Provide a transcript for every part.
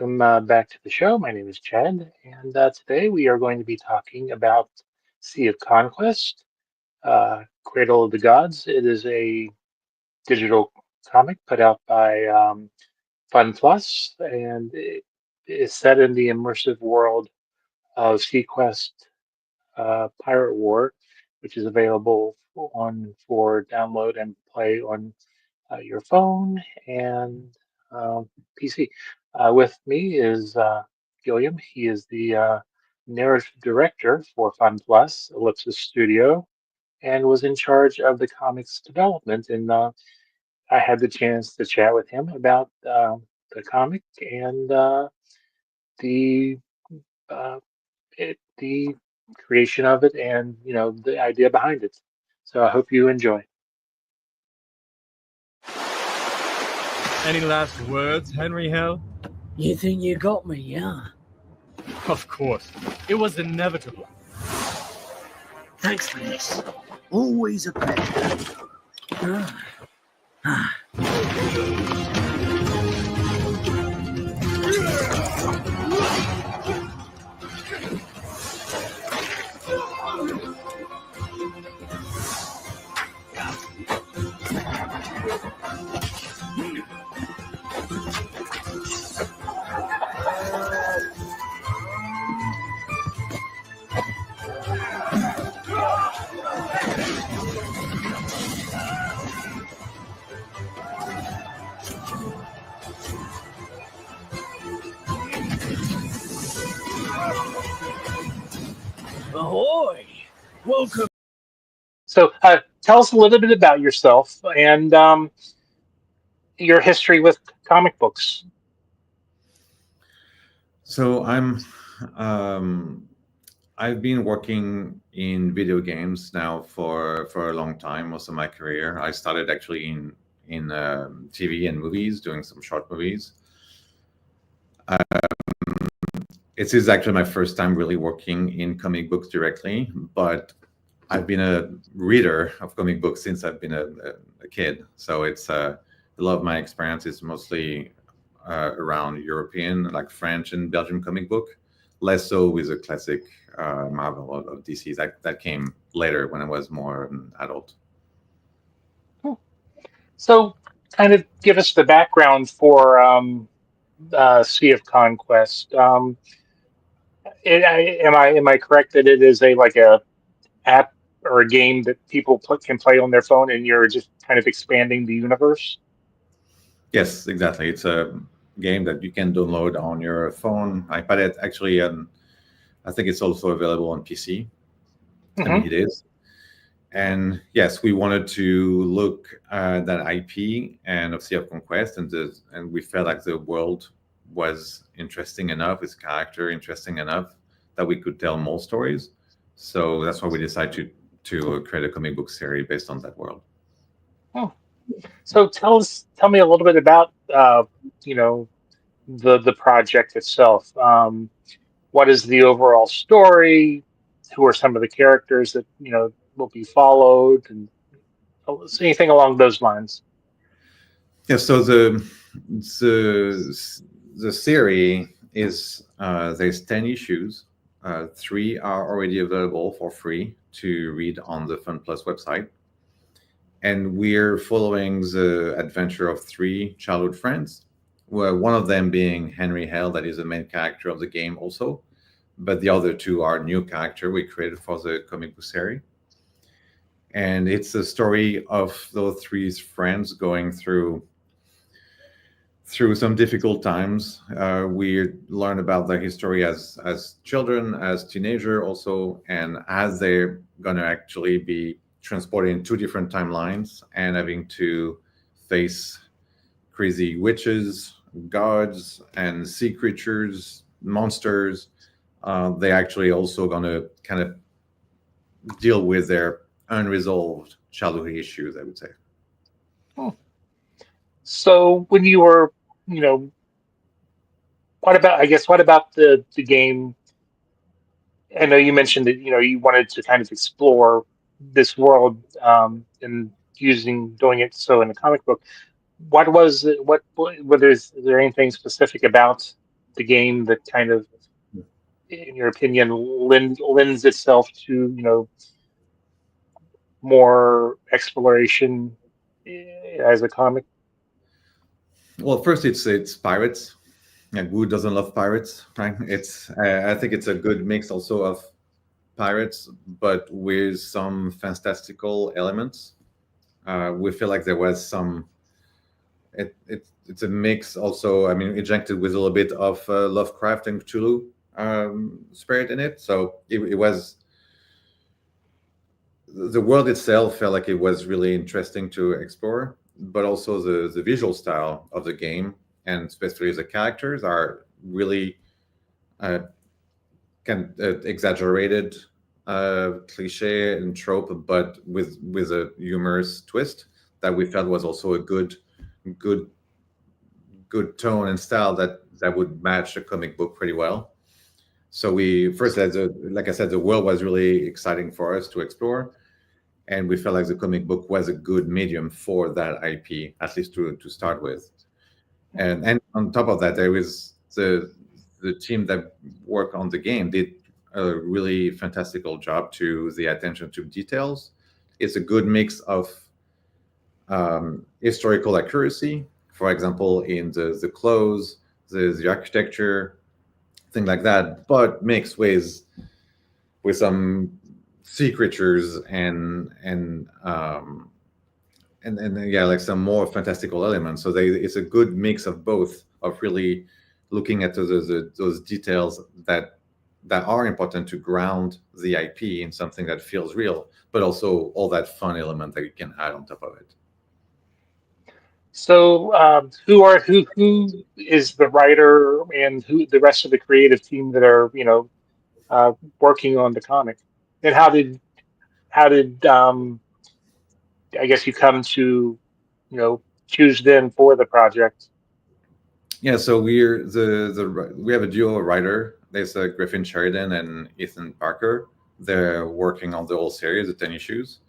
Welcome back to the show. My name is Chad, and today we are going to be talking about Sea of Conquest, Cradle of the Gods. It is a digital comic put out by FunPlus, and it is set in the immersive world of SeaQuest Pirate War, which is available for download and play on your phone and PC. With me is Guillaume. He is the narrative director for FunPlus Ellipsis Studio and was in charge of the comics development. And I had the chance to chat with him about the comic and the uh, the creation of it and the idea behind it. So I hope you enjoy. Any last words, Henry Hill? You think you got me, yeah? Of course. It was inevitable. Thanks for this. Always a pleasure. Ah. Ah. Ahoy! Welcome. So tell us a little bit about yourself and your history with comic books. So I've been working in video games now for a long time, most of my career. I started actually in TV and movies, doing some short movies. It is actually my first time really working in comic books directly, but I've been a reader of comic books since I've been a kid. So it's a lot of my experience is mostly around European, like French and Belgian comic book, less so with the classic Marvel of DC. That came later when I was more an adult. So kind of give us the background for Sea of Conquest. Am I correct that it is a app or a game that people can play on their phone, and you're just kind of expanding the universe? Yes, exactly. It's a game that you can download on your phone, iPad. It actually, I think it's also available on PC. I Hmm. mean, it is. And yes, we wanted to look at that IP and of Sea of Conquest, and we felt like the world was interesting enough, its character interesting enough that we could tell more stories. So that's why we decided to create a comic book series based on that world. Oh, so tell me a little bit about you know the project itself. What is the overall story? Who are some of the characters that will be followed, and anything along those lines? Yeah. So the series is there's 10 issues. Three are already available for free to read on the FunPlus website. And we're following the adventure of three childhood friends, where one of them being Henry Hale, that is the main character of the game also, but the other two are new character we created for the comic book series. And it's the story of those three friends going through some difficult times. We learn about their history as children, as teenager also, and as they're gonna actually be transported in two different timelines and having to face crazy witches, gods, and sea creatures, monsters. They actually also gonna kind of deal with their unresolved childhood issues, I would say. Hmm. So when you were, you know, what about the game? I know you mentioned that you wanted to kind of explore this world and doing it so in the comic book. What was it? What whether is there anything specific about the game that kind of, in your opinion, lends itself to, more exploration as a comic? Well, first it's pirates, and who doesn't love pirates, right? It's I think it's a good mix also of pirates, but with some fantastical elements. We feel like there was some. It's a mix also. I mean, injected with a little bit of Lovecraft and Cthulhu spirit in it. So it was the world itself felt like it was really interesting to explore, but also the visual style of the game, and especially the characters are really exaggerated cliche and trope, but with a humorous twist that we felt was also a good tone and style that would match the comic book pretty well. So we first, like I said, the world was really exciting for us to explore, and we felt like the comic book was a good medium for that IP, at least to start with. And on top of that, there was the team that worked on the game did a really fantastical job to the attention to details. It's a good mix of historical accuracy, for example, in the clothes, the architecture, things like that, but mixed with some sea creatures and yeah, like some more fantastical elements. So it's a good mix of both, of really looking at those details that are important to ground the IP in something that feels real, but also all that fun element that you can add on top of it. So, who is the writer and who the rest of the creative team that are, working on the comic? And how did I guess you come to, choose them for the project? Yeah, so we have a duo writer. There's Griffin Sheridan and Ethan Parker. They're working on the whole series, the 10 issues.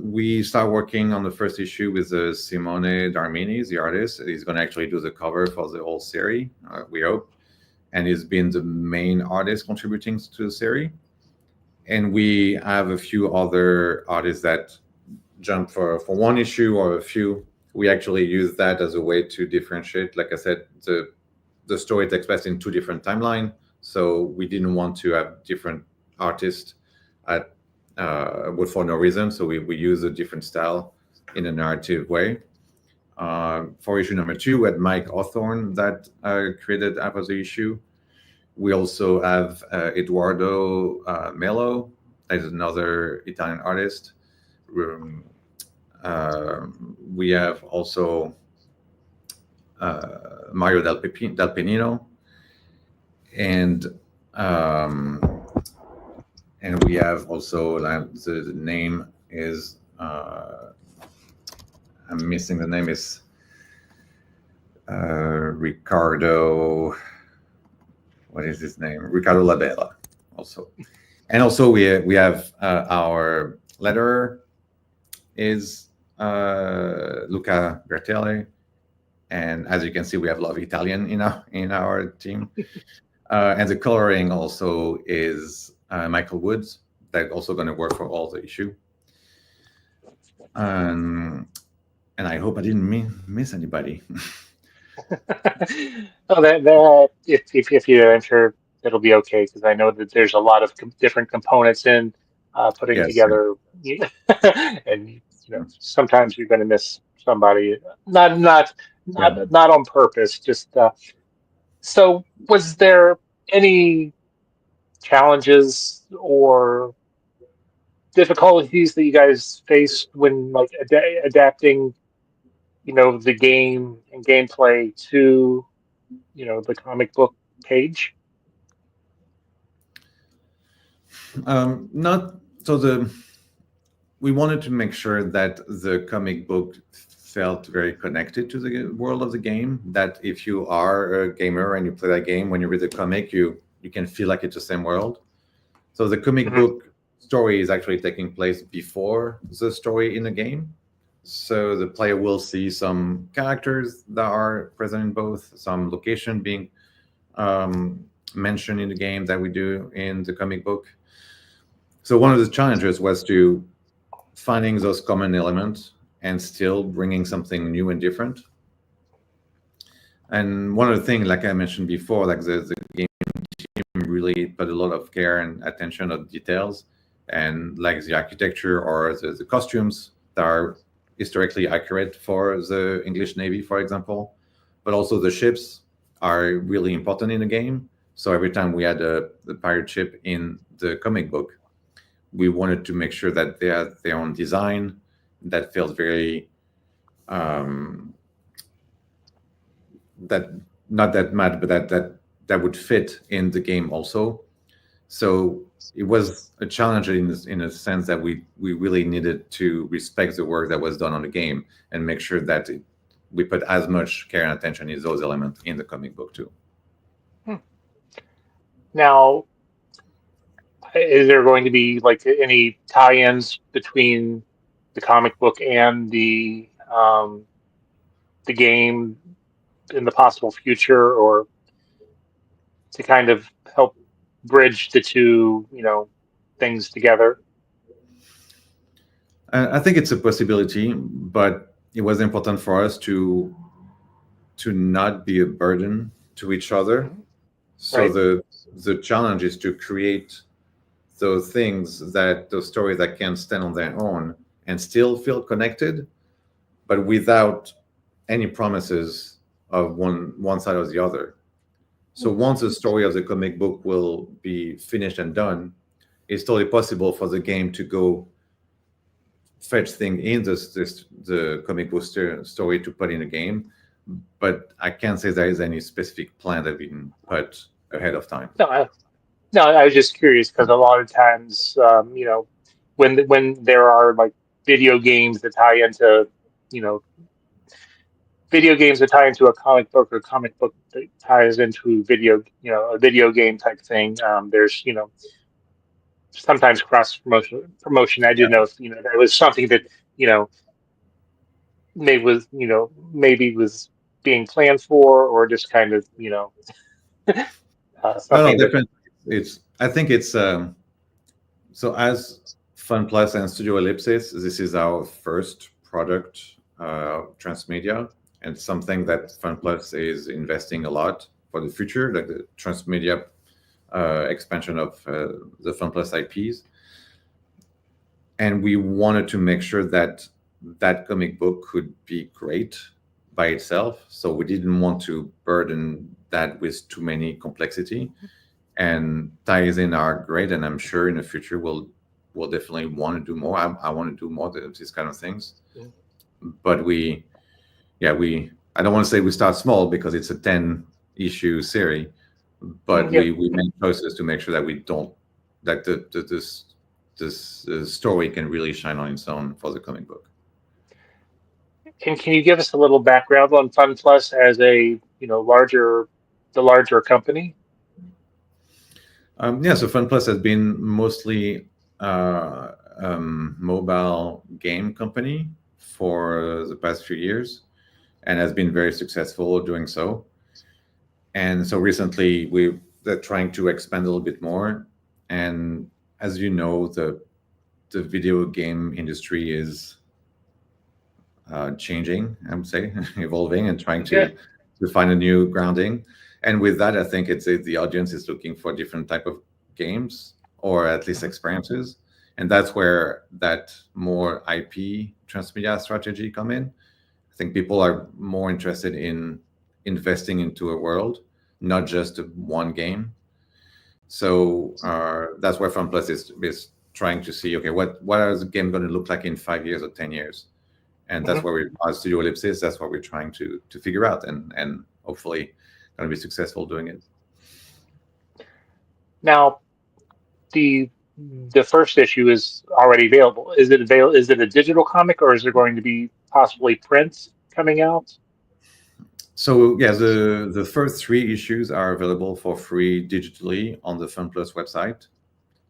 We start working on the first issue with Simone Darmini, the artist. He's going to actually do the cover for the whole series, we hope. And he's been the main artist contributing to the series. And we have a few other artists that jump for one issue or a few. We actually use that as a way to differentiate. Like I said, the story takes place in two different timelines, so we didn't want to have different artists for no reason. So we use a different style in a narrative way. For issue number 2, we had Mike Hawthorne that created half of the issue. We also have Eduardo Melo, that is another Italian artist. We have also Mario Del Penino, and we have also the name is I'm missing the name is Ricardo. What is his name? Ricardo Labella, also, and also we have our letterer is Luca Bertelli, and as you can see, we have a lot of Italian in our team, and the coloring also is Michael Woods, that's also going to work for all the issue. And I hope I didn't miss anybody. Oh, that if you're unsure, it'll be okay because I know that there's a lot of different components in putting Yes. together, and sometimes you're going to miss somebody, not on purpose. Just so, was there any challenges or difficulties that you guys faced when like adapting, the game and gameplay to, the comic book page? Not so we wanted to make sure that the comic book felt very connected to the world of the game, that if you are a gamer and you play that game, when you read the comic, you can feel like it's the same world. So the comic book story is actually taking place before the story in the game. So the player will see some characters that are present in both, some location being mentioned in the game that we do in the comic book. So one of the challenges was to finding those common elements and still bringing something new and different. And one of the things, like I mentioned before, like the game team really put a lot of care and attention on details, and like the architecture or the costumes that are historically accurate for the English Navy, for example, but also the ships are really important in the game. So every time we had the pirate ship in the comic book, we wanted to make sure that they had their own design that felt very that not that mad, but that would fit in the game also. So it was a challenge in a sense that we really needed to respect the work that was done on the game and make sure that we put as much care and attention in those elements in the comic book too. Now, is there going to be like any tie-ins between the comic book and the game in the possible future, or to kind of help bridge the two, things together? I think it's a possibility, but it was important for us to not be a burden to each other. So Right. the challenge is to create those stories that can stand on their own and still feel connected, but without any promises of one side or the other. So once the story of the comic book will be finished and done, it's totally possible for the game to go fetch things in the comic book story to put in the game. But I can't say there is any specific plan that we can put ahead of time. No, I was just curious because a lot of times, when there are like video games that tie into, you know, video games that tie into a comic book, or comic book that ties into a video game type thing. There's, sometimes cross promotion. I didn't know if, that was something that, you know, maybe was being planned for, or just kind of, No, something that. definitely. I think it's so as FunPlus and Studio Ellipsis, this is our first product, transmedia, and something that FunPlus is investing a lot for the future, like the transmedia expansion of the FunPlus IPs. And we wanted to make sure that that comic book could be great by itself. So we didn't want to burden that with too many complexity. And ties in are great, and I'm sure in the future we'll definitely want to do more. I want to do more of these kind of things. Yeah. But I don't want to say we start small because it's a 10 issue series, but Yeah. we made choices to make sure that we don't that this story can really shine on its own for the comic book. And can you give us a little background on FunPlus as a, the larger company? So FunPlus has been mostly mobile game company for the past few years, and has been very successful doing so. And so recently they're trying to expand a little bit more. And as you know, the video game industry is changing, I would say, evolving and trying to find a new grounding. And with that, I think it's the audience is looking for different type of games, or at least experiences. And that's where that more IP transmedia strategy come in. I think people are more interested in investing into a world, not just one game. So that's where FunPlus is trying to see, okay, what is the game going to look like in 5 years or 10 years? And that's where our Studio Ellipsis, that's what we're trying to figure out, and hopefully going to be successful doing it. Now, the first issue is already available. Is it available? Is it a digital comic, or is there going to be possibly prints coming out? So yeah, the first 3 issues are available for free digitally on the FunPlus website.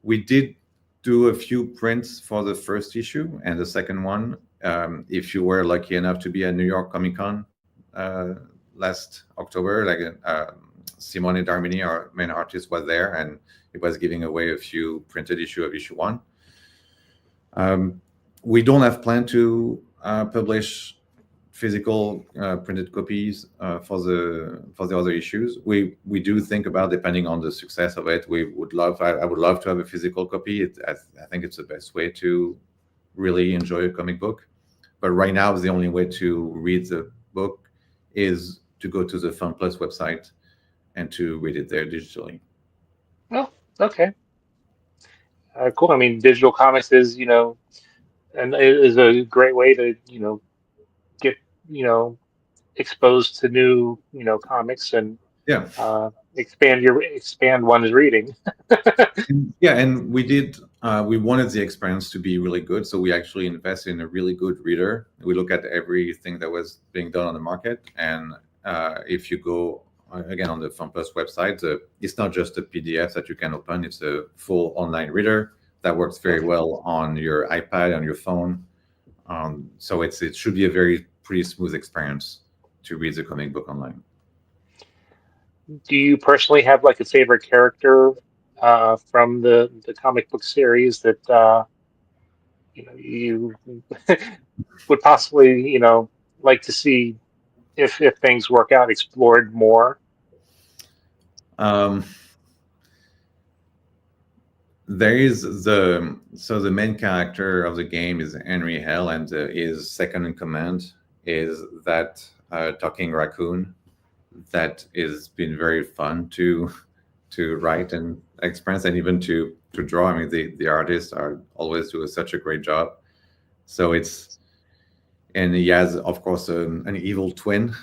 We did do a few prints for the first issue and the second one, If you were lucky enough to be at New York Comic Con last October, like Simone Darmini, our main artist, was there, and he was giving away a few printed issue of issue 1. We don't have plan to publish physical printed copies for the other issues. We do think about, depending on the success of it, I would love to have a physical copy. I think it's the best way to really enjoy a comic book. But right now, the only way to read the book is to go to the FunPlus website and to read it there digitally. Oh, okay. Cool. I mean, digital comics is, and it is a great way to, get, exposed to new, comics and Yeah. expand one's reading. Yeah, and we wanted the experience to be really good, so we actually invested in a really good reader. We look at everything that was being done on the market, and if you go again on the FunPlus website, it's not just a PDF that you can open, it's a full online reader that works very well on your iPad, on your phone. So it should be a pretty smooth experience to read the comic book online. Do you personally have like a favorite character from the comic book series that you would possibly like to see if things work out explored more? There is the main character of the game is Henry Hell, and his second in command is that talking raccoon. That has been very fun to write and experience, and even to draw. I mean, the artists are always do such a great job. So and he has, of course, an evil twin.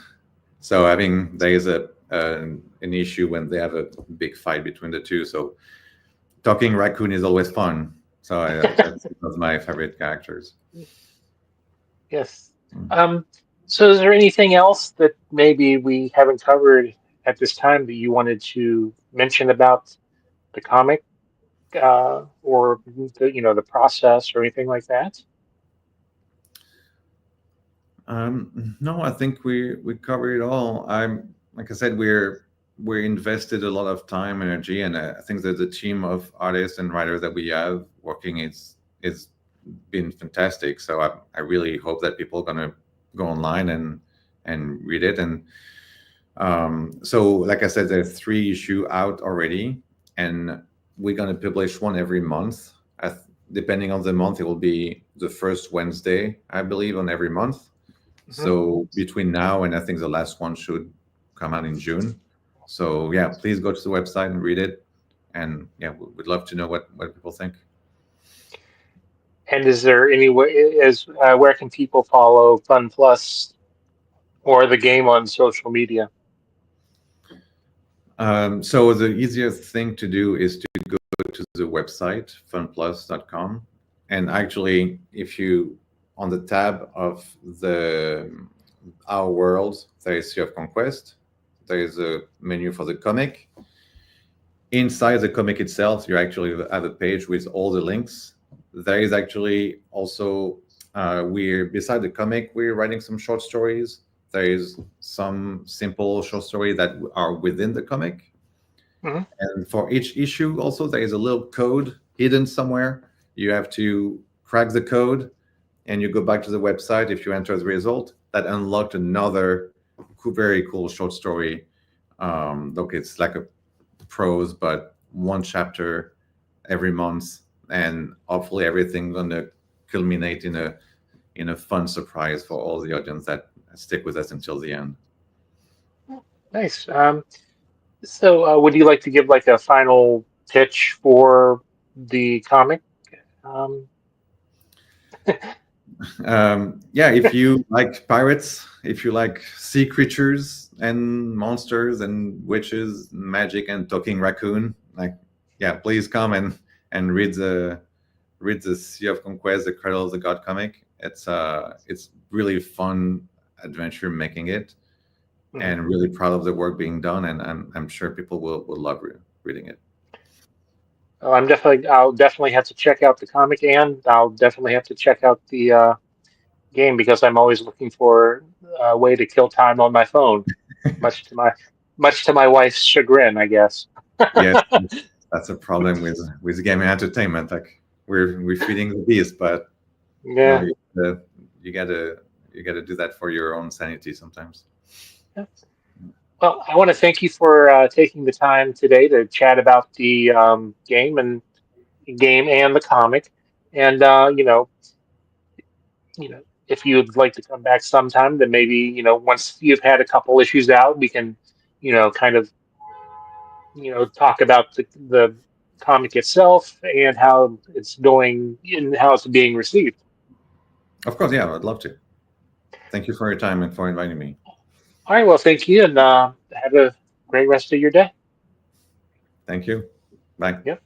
So there is an issue when they have a big fight between the two. So talking raccoon is always fun. So that's one of my favorite characters. Yes. So is there anything else that maybe we haven't covered at this time that you wanted to mention about the comic, or the process or anything like that? No, I think we covered it all. Like I said, we're invested a lot of time, energy, and I think that the team of artists and writers that we have working is been fantastic. So I really hope that people are gonna go online and read it. And so, like I said, there's 3 issues out already, and we're gonna publish one every month. Depending on the month, it will be the first Wednesday, I believe, on every month. Mm-hmm. So between now and I think the last one should come out in June. So yeah, please go to the website and read it, and yeah, we'd love to know what people think. And is there any way, where can people follow FunPlus or the game on social media? So the easiest thing to do is to go to the website funplus.com, and actually, if you on the tab of our world, there is Sea of Conquest. There is a menu for the comic. Inside the comic itself, you actually have a page with all the links. There is actually also, beside the comic, we're writing some short stories. There is some simple short stories that are within the comic. Mm-hmm. And for each issue, also, there is a little code hidden somewhere. You have to crack the code, and you go back to the website. If you enter the result, that unlocked another very cool short story. Look, it's like a prose, but one chapter every month, and hopefully everything gonna culminate in a fun surprise for all the audience that stick with us until the end. Nice. So would you like to give like a final pitch for the comic? Yeah, if you like pirates, if you like sea creatures and monsters and witches, magic and talking raccoon, please come and read the Sea of Conquest, the Cradle of the God comic. It's really fun adventure making it, and really proud of the work being done, and I'm sure people will love reading it. I'll definitely have to check out the comic, and I'll definitely have to check out the game because I'm always looking for a way to kill time on my phone, much to my much to my wife's chagrin, I guess. Yes, that's a problem with gaming entertainment. Like we're feeding the beast, but you know Yeah. you gotta you gotta do that for your own sanity sometimes. Well, I want to thank you for taking the time today to chat about the game and the comic. And if you'd like to come back sometime, then maybe once you've had a couple issues out, we can kind of talk about the comic itself and how it's going and how it's being received. Of course, yeah, I'd love to. Thank you for your time and for inviting me. All right. Well, thank you, and have a great rest of your day. Thank you. Bye. Yep.